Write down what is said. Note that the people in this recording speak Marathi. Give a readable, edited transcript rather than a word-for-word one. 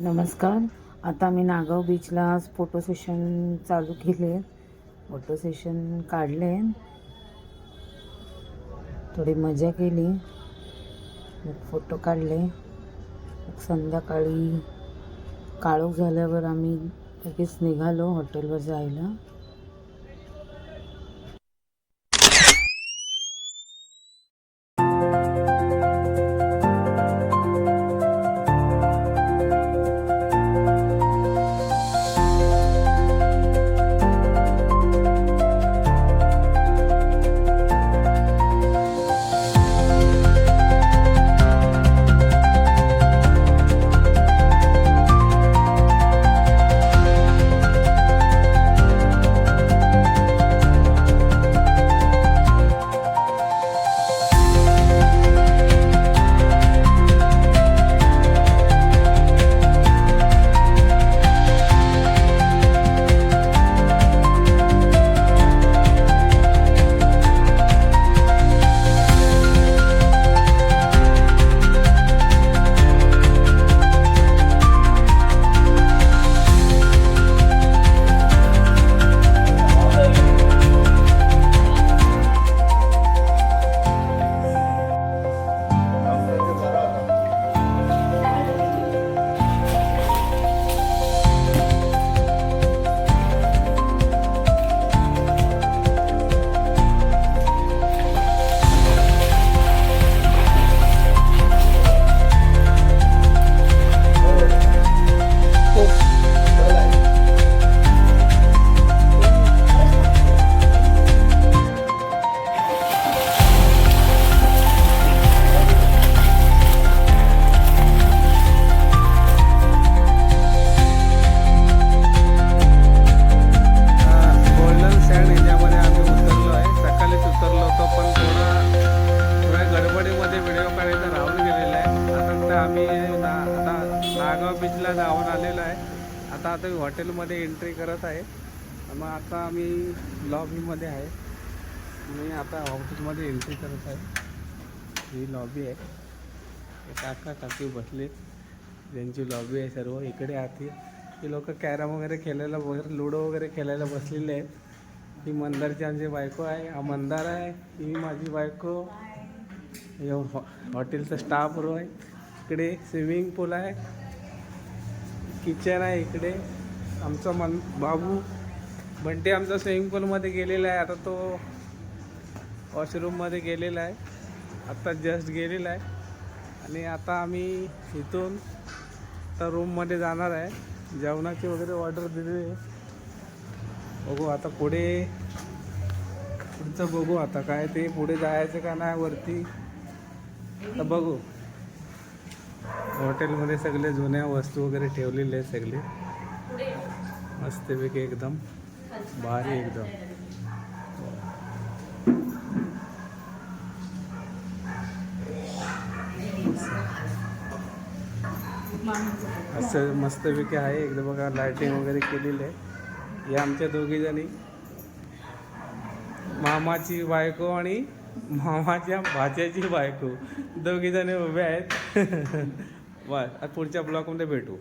नमस्कार. आता मी नागाव बीचला आज फोटो सेशन चालू केले. फोटो सेशन काढले, थोडी मजा केली, मग फोटो काढले. मग संध्याकाळी काळोख झाल्यावर आम्ही लगेच निघालो हॉटेलवर जायला. नागाव बीचला जाऊन आलेलो आहे. आता हॉटेलमध्ये एंट्री करत आहे. मग आता आम्ही लॉबीमध्ये आहे. मी आता हॉटेलमध्ये एंट्री करत आहे. ही लॉबी आहे. काका काकी बसले, ज्यांची लॉबी आहे सर्व इकडे आती. ही लोक कॅरम वगैरे खेळायला वगैरे लुडो वगैरे खेळायला बसलेले आहेत. ही मंदारची आमची बायको आहे. हा मंदार आहे. ही माझी बायको. हॉटेलचा स्टाफ आहे. इकडे स्विमिंग पूल आहे, किचन आहे. इकडे आमचा बाबू बंटी आमचा स्विमिंग पूलमध्ये गेलेला आहे. आता तो वॉशरूममध्ये गेलेला आहे. आत्ता जस्ट गेलेला आहे. आणि आता आम्ही इथून आता रूममध्ये जाणार आहे. जेवणाची वगैरे ऑर्डर दिली आहे. बघू आता पुढचं बघू आता काय ते पुढे जायचं का नाही वरती तर बघू. हॉटेलमध्ये सगळे जुन्या वस्तू वगैरे ठेवलेले आहेत. सगळे मस्तपैकी एकदम भारी एकदम. असं मस्तपैकी आहे एकदम. बघा लाइटिंग वगैरे केलेली आहे. हे आमच्या दोघी जणी मामाची बायको आणि मामाच्या भाच्याची बायको दोघी जणी उभे आहेत. बस पुढच्या ब्लॉकमध्ये भेटू.